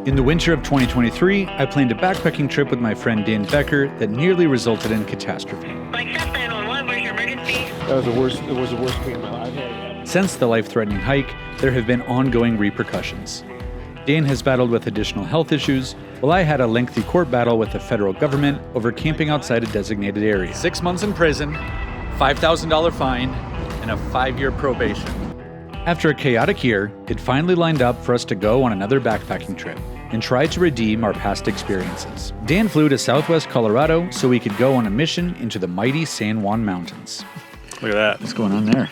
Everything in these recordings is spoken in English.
In the winter of 2023, I planned a backpacking trip with my friend Dan Becker that nearly resulted in catastrophe. Like 911, where's your emergency? It was the worst pain of my life. Since the life-threatening hike, there have been ongoing repercussions. Dan has battled with additional health issues, while I had a lengthy court battle with the federal government over camping outside a designated area. 6 months in prison, $5,000 fine, and a 5-year probation. After a chaotic year, it finally lined up for us to go on another backpacking trip and try to redeem our past experiences. Dan flew to Southwest Colorado so we could go on a mission into the mighty San Juan Mountains. Look at that. What's going on there?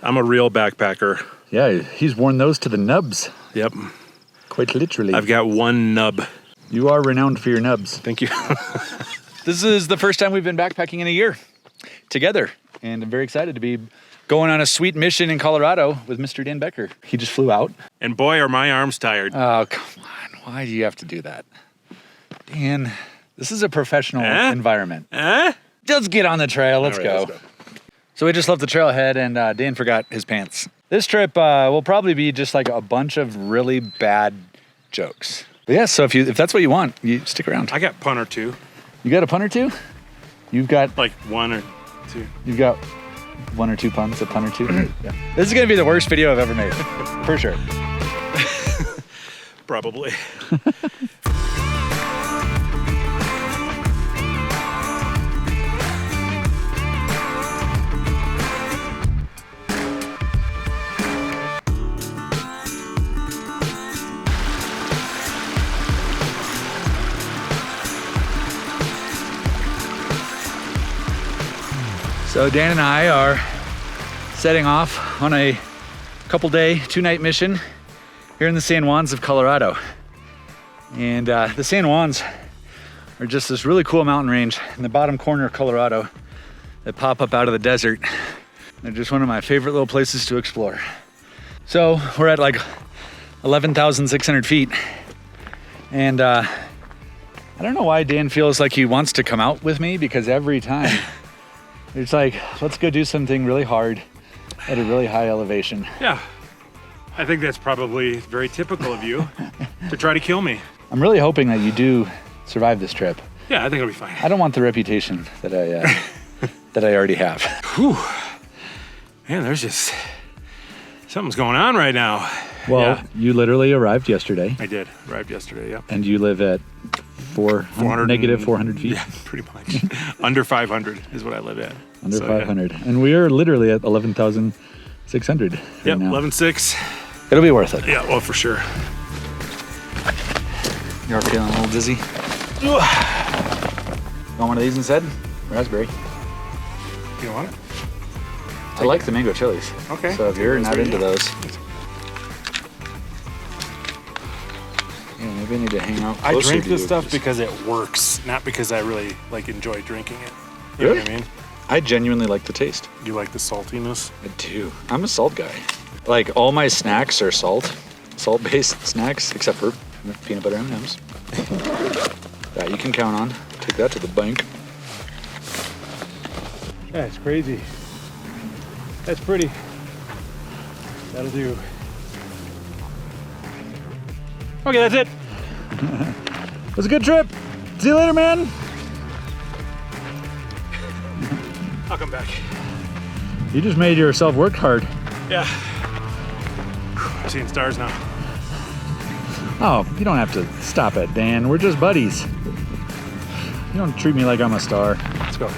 I'm a real backpacker. Yeah, he's worn those to the nubs. Yep. Quite literally. I've got one nub. You are renowned for your nubs. Thank you. This is the first time we've been backpacking in a year together, and I'm very excited to be going on a sweet mission in Colorado with Mr. Dan Becker. He just flew out. And boy, are my arms tired. Oh, come on. Why do you have to do that? Dan, this is a professional environment. Let's get on the trail. Let's go. So we just left the trailhead, and Dan forgot his pants. This trip will probably be just like a bunch of really bad jokes. But yeah, so if that's what you want, you stick around. I got pun or two. You got a pun or two? You've got like one or two. You've got one or two puns, a pun or two? Yeah. This is gonna be the worst video I've ever made, for sure. Probably. So Dan and I are setting off on a couple-day, 2-night mission here in the San Juans of Colorado. And the San Juans are just this really cool mountain range in the bottom corner of Colorado that pop up out of the desert. They're just one of my favorite little places to explore. So we're at like 11,600 feet. And I don't know why Dan feels like he wants to come out with me, because every time it's like, let's go do something really hard at a really high elevation. Yeah, I think that's probably very typical of you to try to kill me. I'm really hoping that you do survive this trip. Yeah, I think it'll be fine. I don't want the reputation that I that I already have. Whew. Man, there's just something's going on right now. Well, yeah. You literally arrived yesterday. I did. Arrived yesterday, yeah. And you live at negative 400 feet? Yeah, pretty much. Under 500 is what I live at. Under 500. Yeah. And we are literally at 11,600 right yep, now. 11.6. It'll be worth it. Yeah, well, for sure. You are feeling a little dizzy? Want one of these instead? Raspberry. You want it? I like the mango chilies. Okay. So if you're not into those, yeah, maybe I need to hang out closer. I drink to this you, stuff because it works, not because I really enjoy drinking it. You really? know what I mean? I genuinely like the taste. You like the saltiness? I do. I'm a salt guy. Like, all my snacks are salt-based snacks, except for peanut butter M&Ms. That you can count on. Take that to the bank. Yeah, it's crazy. That's pretty. That'll do. Okay, that's it. It was a good trip. See you later, man. I'll come back. You just made yourself work hard. Yeah. I'm seeing stars now. Oh, you don't have to stop it, Dan. We're just buddies. You don't treat me like I'm a star. Let's go.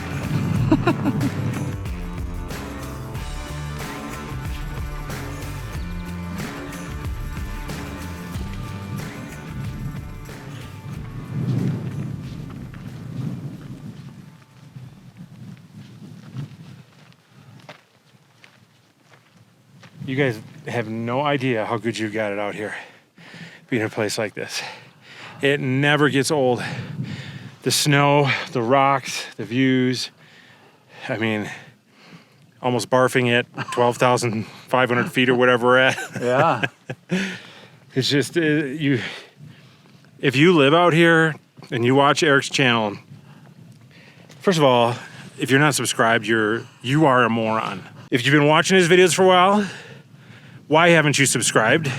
You guys have no idea how good you got it out here, being in a place like this. It never gets old. The snow, the rocks, the views. I mean, almost barfing at 12,500 feet or whatever we're at. Yeah. It's just, if you live out here and you watch Eric's channel, first of all, if you're not subscribed, you are a moron. If you've been watching his videos for a while, why haven't you subscribed?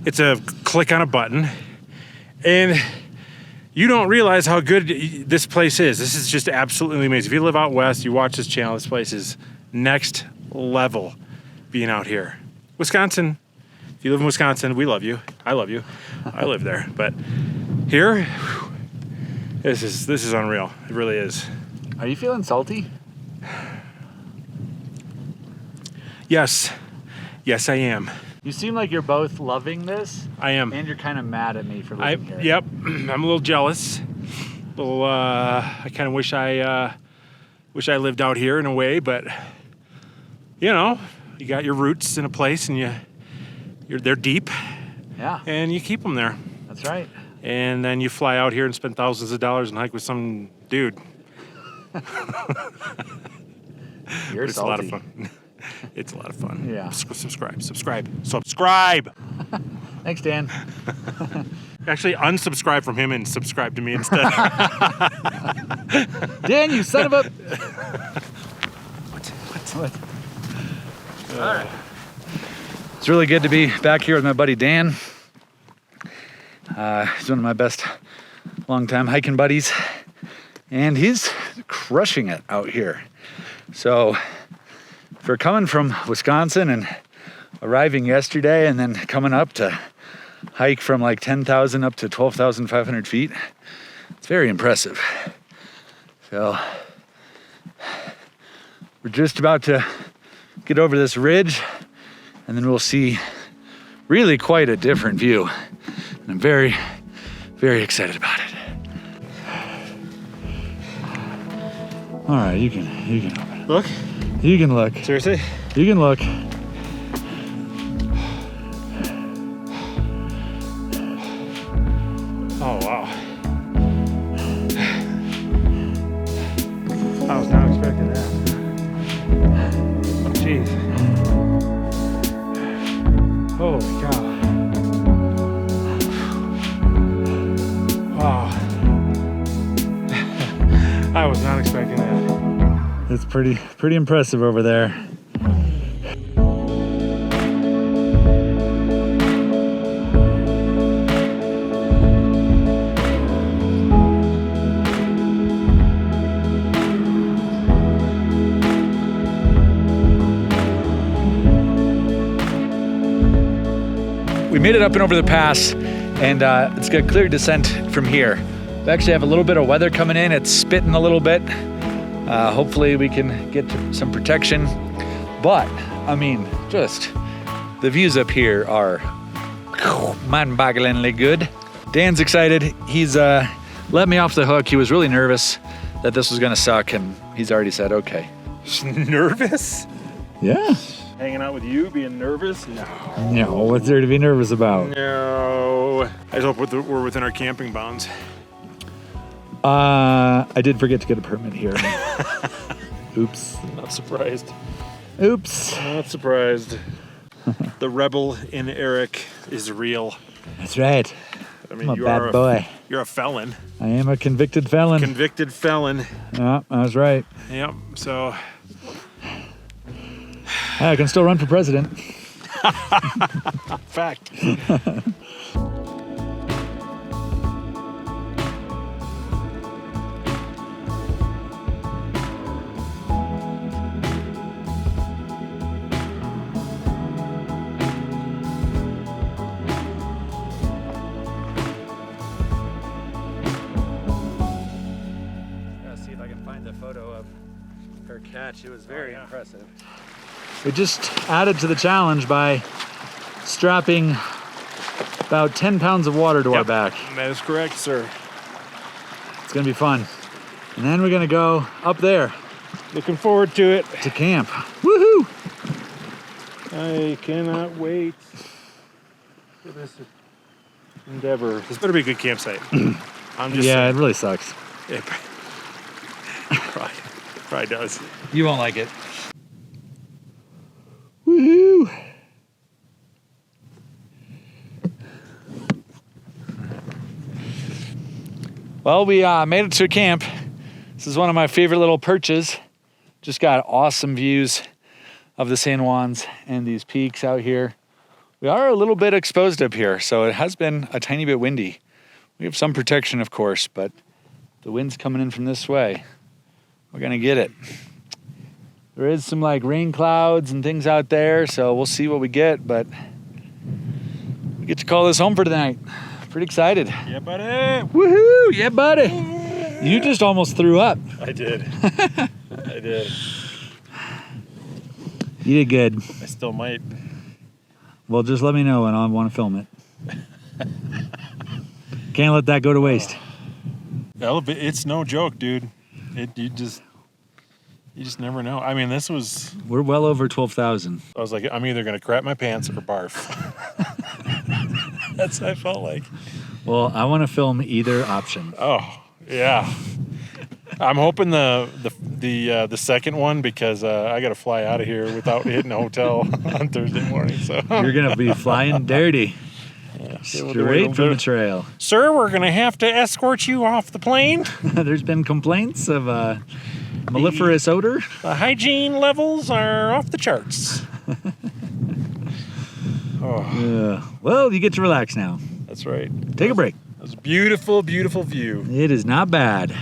It's a click on a button, and you don't realize how good this place is. This is just absolutely amazing. If you live out west, you watch this channel, this place is next level being out here. Wisconsin, if you live in Wisconsin, we love you. I love you. I live there. But here, whew, this is unreal. It really is. Are you feeling salty? Yes. Yes, I am. You seem like you're both loving this. I am. And you're kind of mad at me for living here. Yep. I'm a little jealous. I kind of wish I lived out here in a way, but you know, you got your roots in a place, and they're deep. Yeah. And you keep them there. That's right. And then you fly out here and spend thousands of dollars and hike with some dude. You're It's salty. a lot of fun. It's a lot of fun. Yeah. Subscribe. Thanks, Dan. Actually, unsubscribe from him and subscribe to me instead. Dan, you son of a... What? All right. It's really good to be back here with my buddy Dan. He's one of my best longtime hiking buddies, and he's crushing it out here. So for coming from Wisconsin and arriving yesterday and then coming up to hike from like 10,000 up to 12,500 feet, it's very impressive. So we're just about to get over this ridge, and then we'll see really quite a different view. And I'm very, very excited about it. All right, you can open. Look. You can look. Seriously? You can look. Oh, wow. I was not expecting that. Jeez. Holy cow. Wow. I was not expecting that. It's pretty impressive over there. We made it up and over the pass, and it's got clear descent from here. We actually have a little bit of weather coming in. It's spitting a little bit. Hopefully we can get some protection. But, I mean, just the views up here are mind-bogglingly good. Dan's excited. He's let me off the hook. He was really nervous that this was gonna suck, and he's already said, okay. Nervous? Yeah. Hanging out with you, being nervous? No, what's there to be nervous about? No. I just hope we're within our camping bounds. I did forget to get a permit here. Oops. Not surprised. Oops. Not surprised. The rebel in Eric is real. That's right. I mean, I'm a bad boy. You're a felon. I am a convicted felon. Convicted felon. Yeah, I was right. Yep. So. I can still run for president. Fact. See if I can find the photo of her catch. It was very impressive. We just added to the challenge by strapping about 10 pounds of water to our back. That is correct, sir. It's gonna be fun. And then we're gonna go up there Looking forward to it. to camp. Woohoo! I cannot wait for this endeavor. This better be a good campsite. I'm just Yeah, saying. it really sucks. It probably does. You won't like it. Woohoo! Well, we made it to camp. This is one of my favorite little perches. Just got awesome views of the San Juans and these peaks out here. We are a little bit exposed up here, so it has been a tiny bit windy. We have some protection, of course, but the wind's coming in from this way. We're gonna get it. There is some like rain clouds and things out there, so we'll see what we get, but we get to call this home for tonight. Pretty excited. Yeah, buddy. Woohoo! Yeah, buddy. You just almost threw up. I did. I did. You did good. I still might. Well, just let me know and I want to film it. Can't let that go to waste. It's no joke, dude. You just never know. I mean, We're well over 12,000. I was like, I'm either gonna crap my pants or barf. That's what I felt like. Well, I want to film either option. Oh yeah. I'm hoping the second one because I got to fly out of here without hitting a hotel on Thursday morning. So You're gonna be flying dirty, straight from the trail. Sir, we're gonna have to escort you off the plane. There's been complaints of mellifluous odor. The hygiene levels are off the charts. Oh. Well, you get to relax now. That's right. Take a break. That's a beautiful, beautiful view. It is not bad.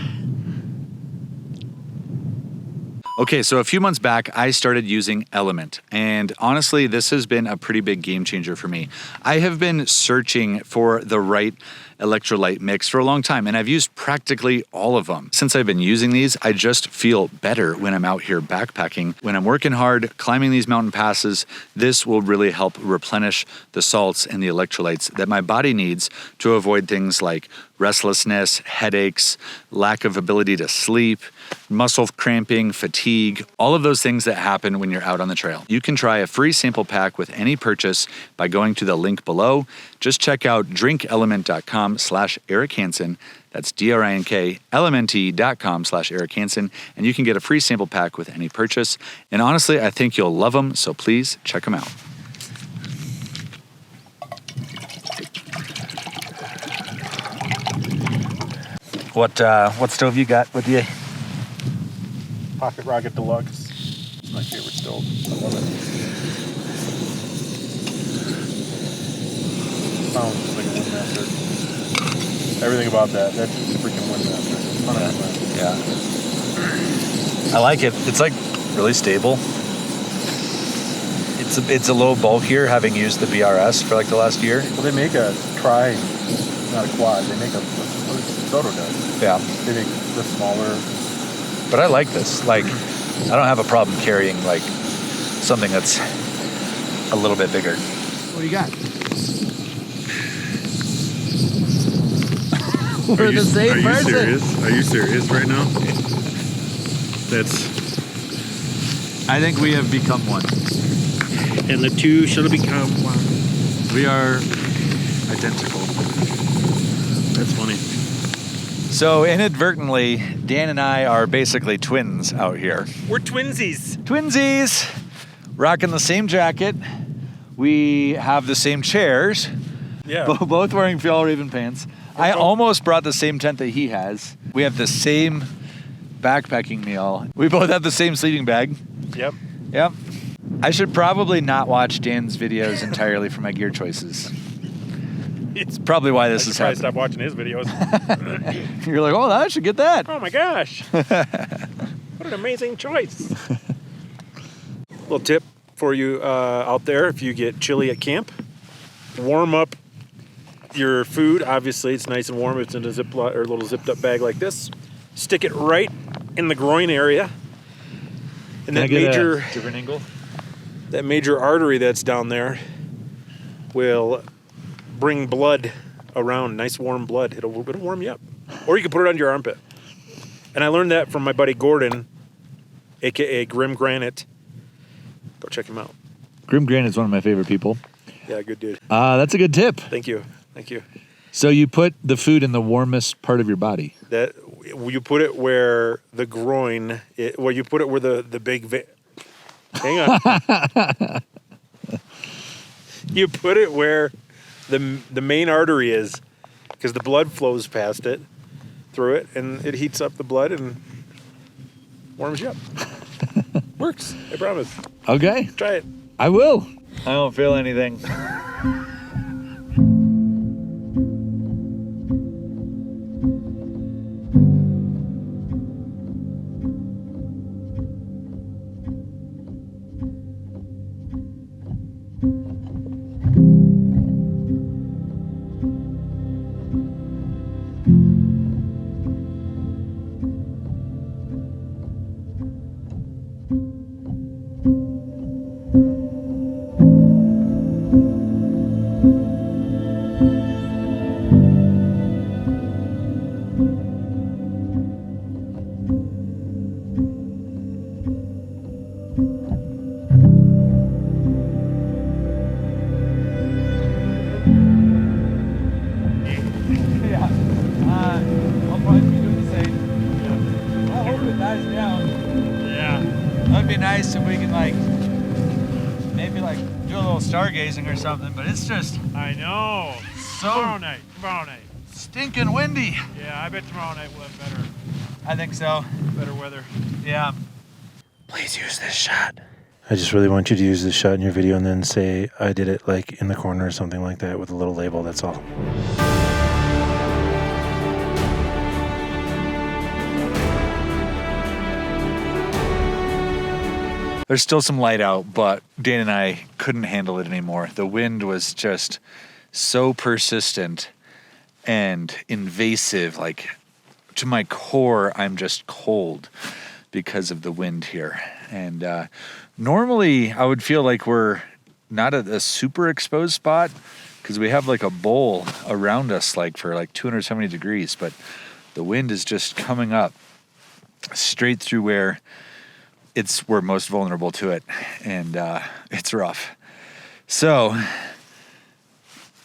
Okay, so a few months back, I started using Element, and honestly, this has been a pretty big game changer for me. I have been searching for the right electrolyte mix for a long time, and I've used practically all of them. Since I've been using these, I just feel better when I'm out here backpacking. When I'm working hard, climbing these mountain passes, this will really help replenish the salts and the electrolytes that my body needs to avoid things like restlessness, headaches, lack of ability to sleep, muscle cramping, fatigue, all of those things that happen when you're out on the trail. You can try a free sample pack with any purchase by going to the link below. Just check out drinkelement.com/erichanson. That's DRINKLMNT.com/erichanson, and you can get a free sample pack with any purchase. And honestly, I think you'll love them, so please check them out. What stove you got with you? Pocket Rocket Deluxe. It's my favorite stove. I love it. Sounds just like a Windmaster. Everything about that. That's just a freaking Windmaster. 100%. Yeah. I like it. It's like really stable. It's a little bulkier, having used the BRS for like the last year. Well, they make a tri, not a quad. They make a Soto does. Yeah. They make the smaller. But I like this. Like, I don't have a problem carrying like something that's a little bit bigger. What do you got? We're the same person. Are you serious right now? I think we have become one. And the two shall become one. We are identical. That's funny. So inadvertently, Dan and I are basically twins out here. We're twinsies. Twinsies! Rocking the same jacket. We have the same chairs. Yeah. Both wearing Fjallraven pants. I almost brought the same tent that he has. We have the same backpacking meal. We both have the same sleeping bag. Yep. Yep. I should probably not watch Dan's videos entirely for my gear choices. It's probably why this is happening. Stop watching his videos. You're like, oh, I should get that. Oh my gosh. What an amazing choice. Little tip for you out there if you get chilly at camp. Warm up your food. Obviously, it's nice and warm. It's in a Ziploc or a little zipped up bag like this. Stick it right in the groin area. And that major different angle. That major artery that's down there will bring blood around, nice warm blood. It'll warm you up. Or you can put it on your armpit. And I learned that from my buddy Gordon, aka Grim Granite. Go check him out. Grim Granite's one of my favorite people. Yeah, good dude. That's a good tip. Thank you. So you put the food in the warmest part of your body. That you put it where the groin, you put it where the big hang on. You put it where the main artery is, because the blood flows past it, through it, and it heats up the blood and warms you up. Works, I promise. Okay. Try it. I will. I don't feel anything. I'll probably be doing the same. I hope it dies down. Yeah. That'd be nice if we can maybe do a little stargazing or something, but it's just I know. so Tomorrow night. stinking windy. Yeah, I bet tomorrow night we'll have better I think so. weather. Yeah. Please use this shot. I just really want you to use this shot in your video and then say I did it in the corner or something like that with a little label, that's all. There's still some light out, but Dan and I couldn't handle it anymore. The wind was just so persistent and invasive. To my core, I'm just cold because of the wind here. And normally I would feel like we're not at a super exposed spot because we have a bowl around us for 270 degrees, but the wind is just coming up straight through where we're most vulnerable to it, and it's rough. So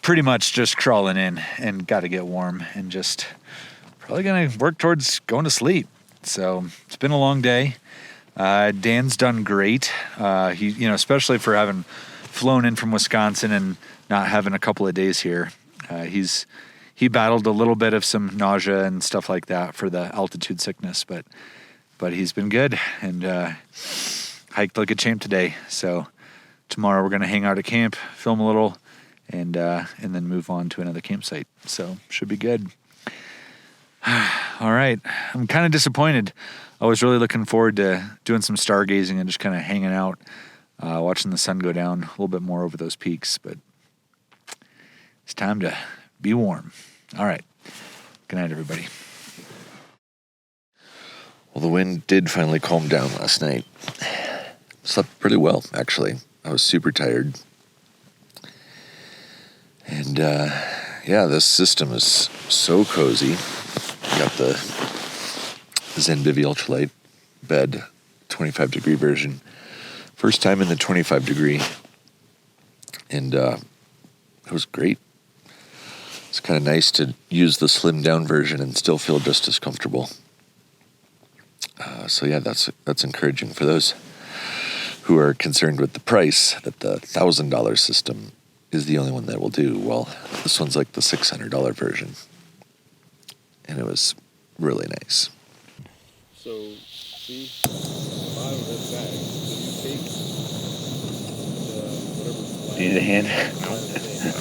pretty much just crawling in and got to get warm and just probably gonna work towards going to sleep. So it's been a long day. Dan's done great. He, especially for having flown in from Wisconsin and not having a couple of days here. He battled a little bit of some nausea and stuff like that for the altitude sickness, but he's been good and hiked like a champ today. So tomorrow we're gonna hang out at camp, film a little, and then move on to another campsite. So should be good. All right, I'm kind of disappointed. I was really looking forward to doing some stargazing and just kind of hanging out, watching the sun go down a little bit more over those peaks, but it's time to be warm. All right, good night, everybody. Well, the wind did finally calm down last night. Slept pretty well, actually. I was super tired. And, this system is so cozy. Got the Zen Bivy Ultralight bed, 25 degree version. First time in the 25 degree. And it was great. It's kind of nice to use the slimmed down version and still feel just as comfortable. That's encouraging for those who are concerned with the price, that the $1,000 system is the only one that will do. Well, this one's like the $600 version. And it was really nice. So, see, the bottom of this bag, so you take whatever. Do you need a hand? I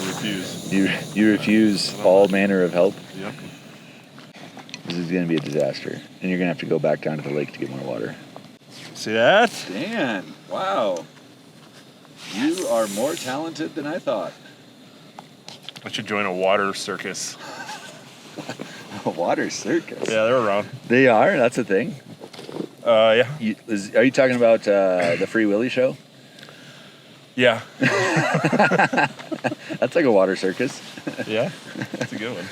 refuse. You refuse all manner of help? Yep. This is going to be a disaster, and you're going to have to go back down to the lake to get more water. See that? Dan, wow. Yes. You are more talented than I thought. I should join a water circus. A water circus? Yeah, they're around. They are? That's a thing? Yeah. Are you talking about the Free Willy show? Yeah. That's like a water circus. Yeah? That's a good one.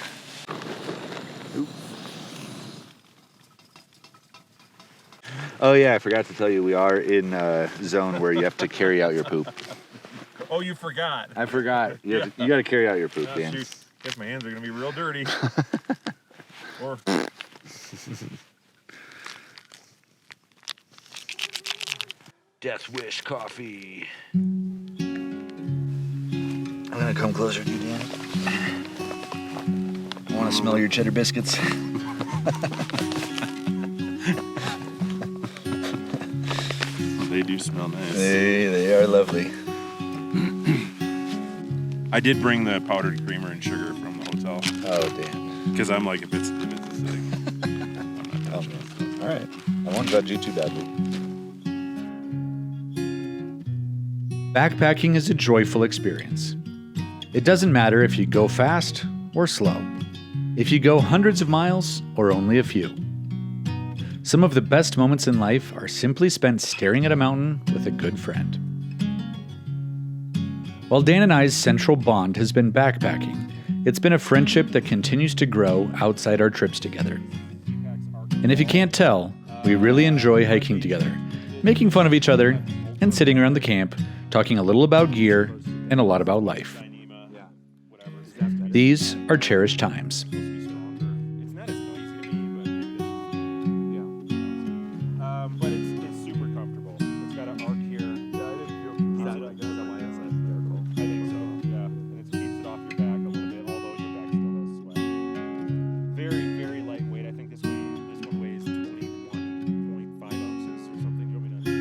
Oh yeah, I forgot to tell you, we are in a zone where you have to carry out your poop. Oh, you forgot. I forgot. You got to carry out your poop, Oh, Dan. shoot. Guess my hands are going to be real dirty. Or... Death Wish coffee. I'm gonna come closer to you, Dan. I want to smell your cheddar biscuits. They do smell nice. They are lovely. I did bring the powdered creamer and sugar from the hotel. Oh, damn. Because I'm like, if it's acidic, I'm not touching it. All right. I won't judge you too badly. Backpacking is a joyful experience. It doesn't matter if you go fast or slow, if you go hundreds of miles or only a few. Some of the best moments in life are simply spent staring at a mountain with a good friend. While Dan and I's central bond has been backpacking, it's been a friendship that continues to grow outside our trips together. And if you can't tell, we really enjoy hiking together, making fun of each other, and sitting around the camp, talking a little about gear and a lot about life. These are cherished times. But it's super comfortable. It's got an arc here. I think so, yeah. And it keeps it off your back a little bit, although your back still does sweat. Very, very lightweight. I think this one weighs 21.5 ounces or something. Do you want me to?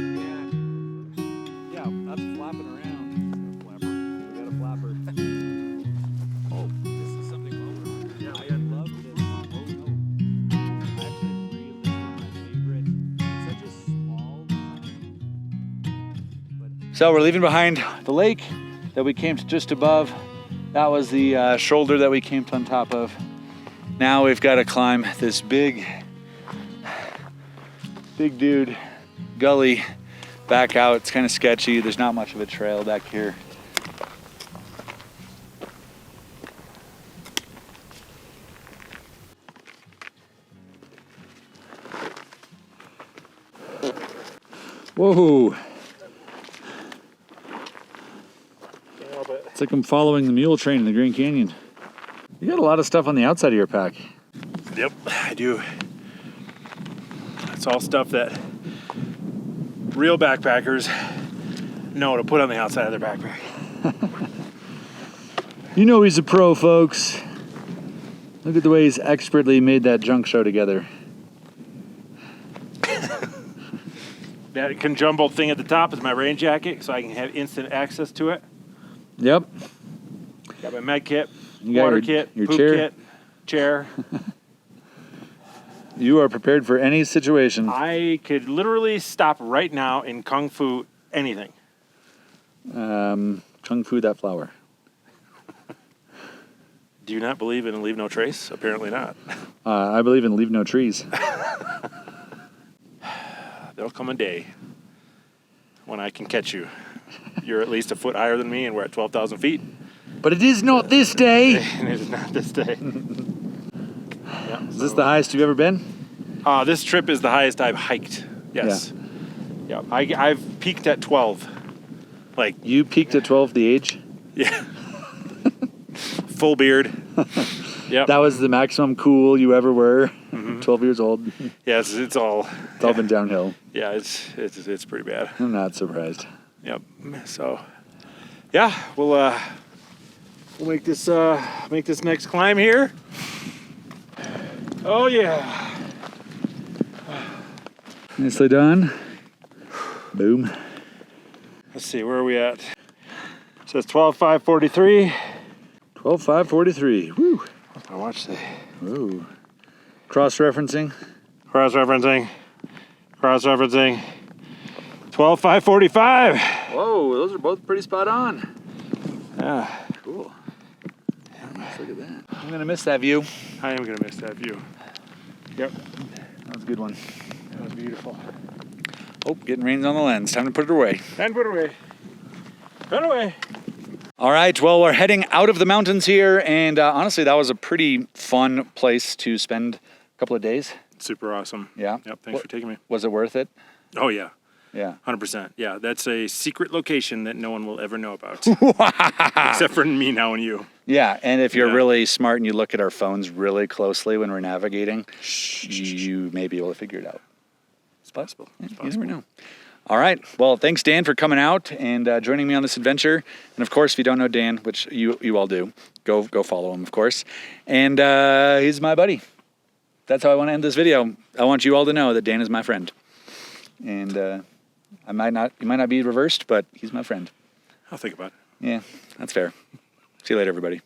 Yeah, that's flapping around. Flapper. We got a flapper. Oh, this is something lower. Yeah, I love this. Oh, no. Actually, really one of my favorite. It's such a small design. So we're leaving behind the lake that we camped just above. That was the shoulder that we camped on top of. Now we've got to climb this big dude gully back out. It's kind of sketchy. There's not much of a trail back here. Whoa. It's like I'm following the mule train in the Grand Canyon. You got a lot of stuff on the outside of your pack. Yep, I do. It's all stuff that real backpackers know to put on the outside of their backpack. You know he's a pro, folks. Look at the way he's expertly made that junk show together. That conjumbled thing at the top is my rain jacket, so I can have instant access to it. Yep. Got my med kit, You got water your- kit, your poop chair. kit, chair. You are prepared for any situation. I could literally stop right now and kung fu anything. Kung Fu that flower. Do you not believe in leave no trace? Apparently not. I believe in leave no trees. There'll come a day when I can catch you. You're at least a foot higher than me, and we're at 12,000 feet. But it is not this day. And it is not this day. Yeah, Is this the highest you've ever been? This trip is the highest I've hiked. Yes. Yeah. I've peaked at 12. Like, You peaked at 12, the age. yeah. Full beard. Yep. That was the maximum cool you ever were. 12 years old. Yes, it's all. It's all been downhill. Yeah, it's pretty bad. I'm not surprised. Yep. So, yeah, we'll make this next climb here. Oh yeah. Nicely done. Boom. Let's see, where are we at? It says 12,543. 12,543. Woo. What's my watch say? Ooh. Cross-referencing. Cross-referencing. 12,545. Whoa, those are both pretty spot on. Yeah, Cool. Let's look at that. I'm gonna miss that view. I am gonna miss that view. Yep, That was a good one. that was beautiful. Oh, getting rains on the lens. Time to put it away. And put it away. Put it away. All right, well, we're heading out of the mountains here, and honestly, that was a pretty fun place to spend a couple of days. Super awesome. Yeah. Yep, thanks for taking me. Was it worth it? Oh yeah, Yeah. 100%. Yeah, that's a secret location that no one will ever know about. Except for me now and you. Yeah, and if you're Yeah. really smart and you look at our phones really closely when we're navigating, you may be able to figure it out. It's possible. It's You possible. never know. All right. Well, thanks, Dan, for coming out and joining me on this adventure. And of course, if you don't know Dan, which you all do, go follow him, of course. And he's my buddy. That's how I want to end this video. I want you all to know that Dan is my friend. And it might not be reversed, but he's my friend. I'll think about it. Yeah, that's fair. See you later, everybody.